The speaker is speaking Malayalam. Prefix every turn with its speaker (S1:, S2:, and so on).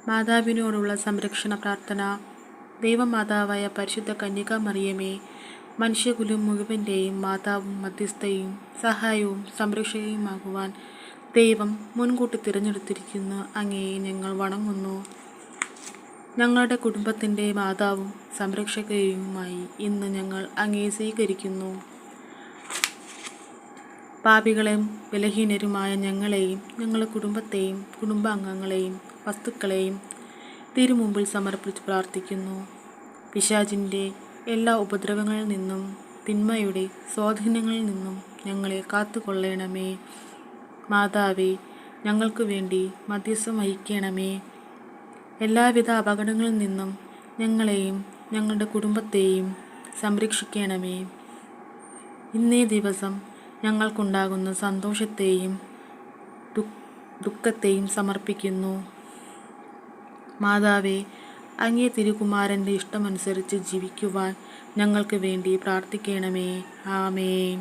S1: മാതാവിനോടുള്ള സംരക്ഷണ പ്രാർത്ഥന. ദൈവമാതാവായ പരിശുദ്ധ കന്യകാമറിയമേ, മനുഷ്യകുലം മുഴുവൻ്റെയും മാതാവും മധ്യസ്ഥയും സഹായവും സംരക്ഷകയുമാകുവാൻ ദൈവം മുൻകൂട്ടി തിരഞ്ഞെടുത്തിരിക്കുന്ന അങ്ങയെ ഞങ്ങൾ വണങ്ങുന്നു. ഞങ്ങളുടെ കുടുംബത്തിൻ്റെ മാതാവും സംരക്ഷകയുമായി ഇന്ന് ഞങ്ങൾ അങ്ങയെ സ്വീകരിക്കുന്നു. പാപികളെയും ബലഹീനരുമായ ഞങ്ങളെയും ഞങ്ങളുടെ കുടുംബത്തെയും കുടുംബാംഗങ്ങളെയും വസ്തുക്കളെയും തിരുമുമ്പിൽ സമർപ്പിച്ച് പ്രാർത്ഥിക്കുന്നു. പിശാചിൻ്റെ എല്ലാ ഉപദ്രവങ്ങളിൽ നിന്നും തിന്മയുടെ സ്വാധീനങ്ങളിൽ നിന്നും ഞങ്ങളെ കാത്തുകൊള്ളണമേ. മാതാവേ, ഞങ്ങൾക്ക് വേണ്ടി മധ്യസ്ഥം വഹിക്കണമേ. എല്ലാവിധ അപകടങ്ങളിൽ നിന്നും ഞങ്ങളെയും ഞങ്ങളുടെ കുടുംബത്തെയും സംരക്ഷിക്കണമേ. ഇന്നേ ദിവസം ഞങ്ങൾക്കുണ്ടാകുന്ന സന്തോഷത്തെയും ദുഃഖത്തെയും സമർപ്പിക്കുന്നു. മാതാവേ, അങ്ങേ തിരുകുമാരൻ്റെ ഇഷ്ടമനുസരിച്ച് ജീവിക്കുവാൻ ഞങ്ങൾക്ക് വേണ്ടി പ്രാർത്ഥിക്കണമേ. ആമേൻ.